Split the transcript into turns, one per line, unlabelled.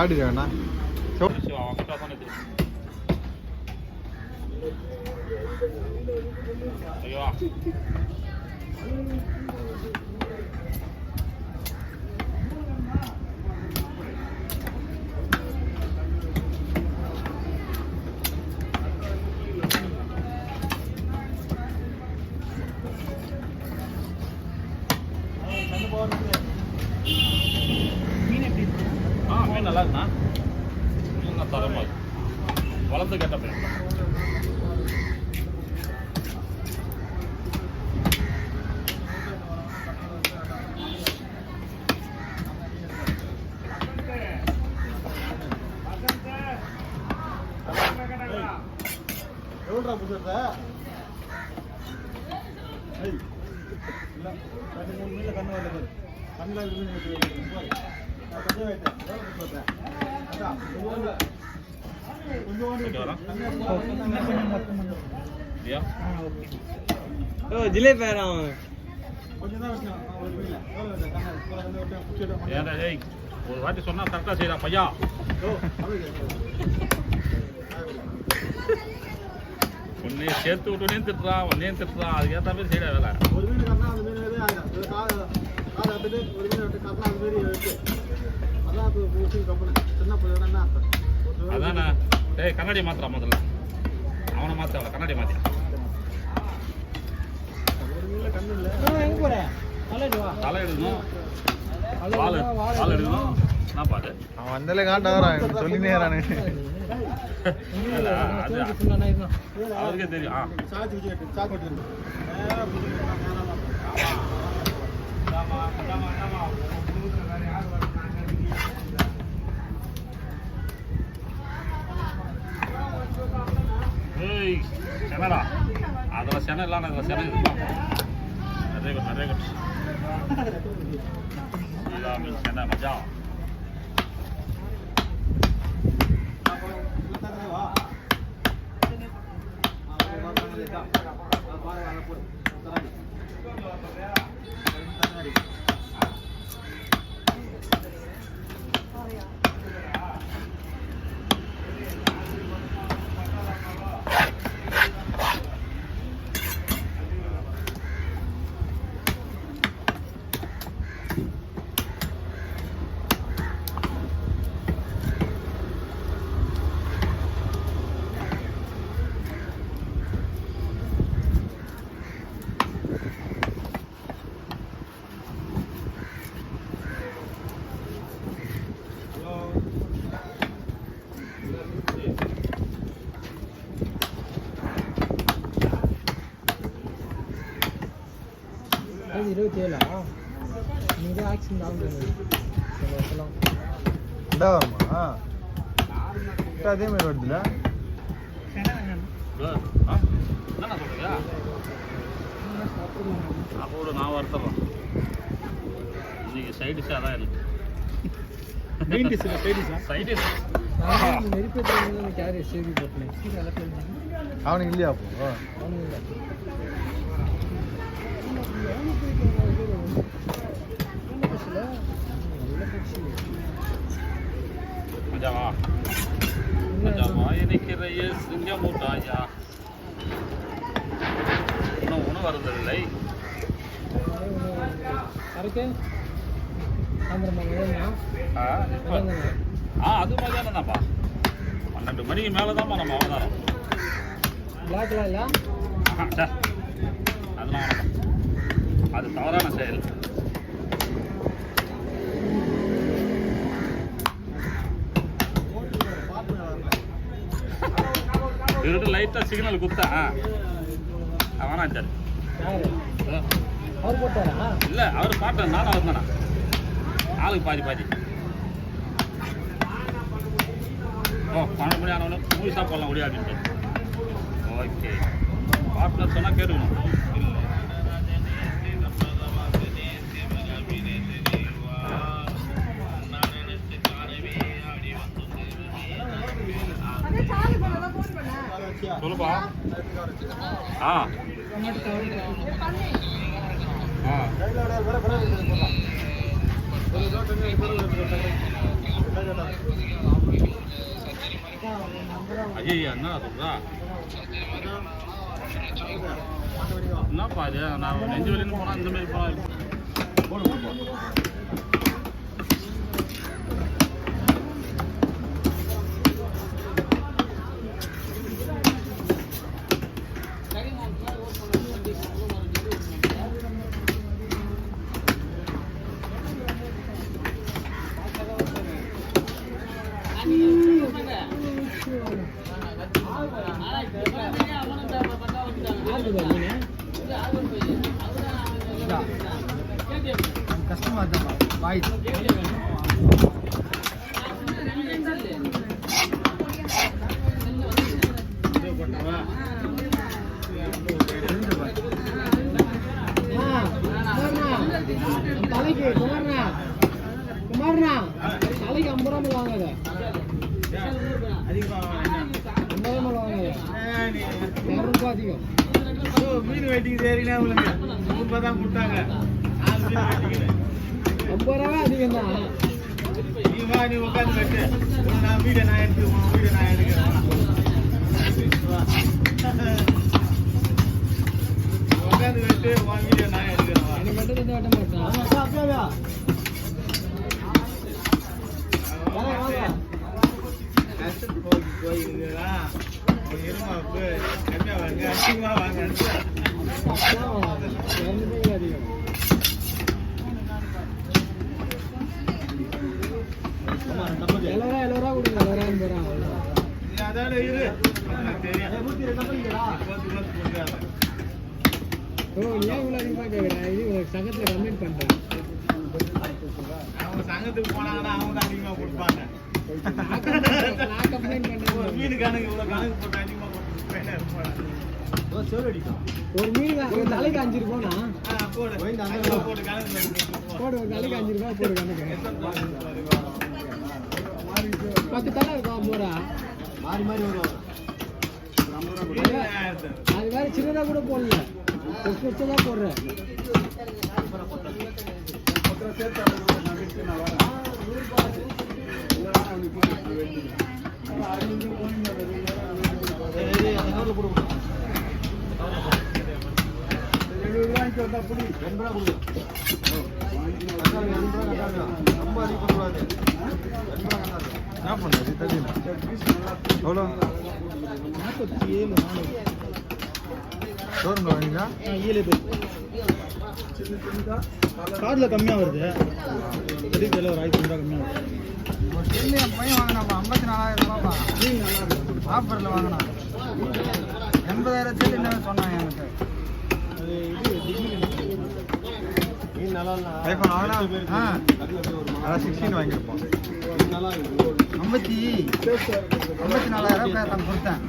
காட்டிடுவேண்ணா
ஐயோ மீன் நல்லா இருக்குண்ணா மீன் தரமா வளர்ந்து கேட்ட மீன்
எவ்வளோ புதுசா மீனில் கண்ணு வரல கண்ணில்
ஜிலேபி
ஒரு வாட்டி சொன்னா கரெக்டா செய்யறா பையா உன்னைய சேர்த்து விட்டுனே திட்டுறான் உன்னையும் திட்டுறான் அதுக்கு ஏற்ற மாதிரி செய்யற வேலை
ஒரு மீன் கண்ணா அந்த மீன் ஒரு மீன் கண்ணா அந்த மாதிரி அதான் சின்ன பிள்ளை
அதானே டேய் கண்ணாடி மாத்திரா முதல்ல அவனை மாத்த கண்ணாடி மாத்தி தலை எடுக்கணும் பால் எடுக்கணும் நான் பாட்டு
அவன் வந்தாலே காட்டான் சொல்லினே
அவருக்கே தெரியும் செனடா அதில் சென இல்லாம அதில் சென இருக்கலாம் நிறைய குட் சென மஜா
அது 27 நீங்க ஆக்சன் தான் சொல்லலாம்
இந்த வருமா அதே மாதிரி வருதுல
என்ன சொல்றீங்க அப்போட நான் வருத்தறேன் இன்னைக்கு சைடு டிஷ் அதான் எனக்கு
மெயின் டிஷ் சைடு டிஷ்
நான் நெருப்பேத்துல கேரி சேவி போட்டேன்
அவனுக்கு இல்லையா அப்போ
அவனுக்கு இல்ல
மஜாவா மஜாவா எனக்கு சிங்க மூட்டாயா இன்னும் உணவு வருவதில்லை
கரெக்டு
அது மதியானம் தான்ப்பா 12 மணிக்கு மேலே தான்ப்பா நம்ம அவதாரம்
பிளாக்லாம் இல்லை
அதெல்லாம் வேணாம் அது தவறான செயல் இவர்கிட்ட லைட்டாக சிக்னல் குத்தா வேணாம் சார்
அவர் போட்டாரா
இல்லை அவர் பாட்டேன் நானும் வந்தேண்ணா ஆளுக்கு பாதி ஓ 12 மணி ஆனவொன்னே மூவி சாப்பிடலாம் முடியாது அப்படின்ட்டு ஓகே பார்ட்னர் சொன்னால் கேட்டுக்கணும் சொல்லுப்பா ஐயா என்ன சொல்றா என்னப்பா இது நான் நெஞ்சு வலின்னு போனா இந்த மாதிரி போனா
கஷ்டமா இருந்தா பாய் தலைக்கு குமார்னா குமார்னா தலைக்கு 50 ரூபாய் வாங்காத
அதிகமாக
50 ரூபாய் வாங்காத 200 ரூபாய் அதிகம்
மீன் வெட்டிக்கு சரினா உங்களுக்கு 100 ரூபாய் தான் கொடுத்தாங்க 4 மீன் வெட்டிக்கிறேன்
50 ரூபாய் அதிகம் தான்
நீ வா நீ உட்காந்து வெட்டு நான் வீடை நான் எடுத்து உன் வீடை நான் எடுக்கிறேன் உட்காந்து வெட்டு உன் வீடை நான் எடுக்கிறேன்
எனக்கு மட்டும் வந்து வெட்ட மாட்டேன்
கஷ்டத்துக்கு போயிருக்கிறா ஒரு எருமாவுக்கு கம்மியாக வாங்க அதிகமாக வாங்க
200 ரூபாய் அதிகம் எழுபது ரூபா கொடுங்க 70 ரூபா அவ்வளோதான்
அதோட இரு தெரியும்
ஓ ஏன் இவ்வளோ அதிகமாக கேட்குறேன் இது உங்களுக்கு சங்கத்தில் கம்ப்ளைண்ட் பண்ணுறேன்
அவங்க சங்கத்துக்கு போனாங்கன்னா அவங்க தான் அதிகமாக கொடுப்பாங்க
நான் கம்ப்ளைண்ட் பண்ணுறேன்
மீன் கணக்கு இவ்வளோ கணக்கு போட்டு அதிகமாக கொடுப்பாங்க
ஒரு மீன் ஒரு நாளைக்கு 5 ரூபாண்ணா
போடு போட்டு கணக்கு
போடு ஒரு நாளைக்கு 5 ரூபா போடு கணக்கு 10 தலை இருக்கும் 50 ரூபா
மாறி மாறி வரும்
அது வேற சின்னதாக கூட போடல பெருசு தான் போடுறேன்
என்ன பண்ணுறது தெரியல எவ்வளோ 47 ஷோரூமில் வாங்கிங்களா 7 பேர் கார்டில் கம்மியாக வருது பெரிய ஒரு 500 ரூபா கம்மியாக வருது என் பையன் வாங்கினாப்பா 54,000 ரூபாப்பா நல்லா இருக்கும் ஆஃபரில் வாங்கினா 80,000 சேர்த்து என்ன சொன்னாங்க எனக்கு அது இது நல்லா ஐஃபோன் வாங்கினா அதான் 16 வாங்கியிருப்போம் 54,000 ரூபாய் கொடுத்தேன்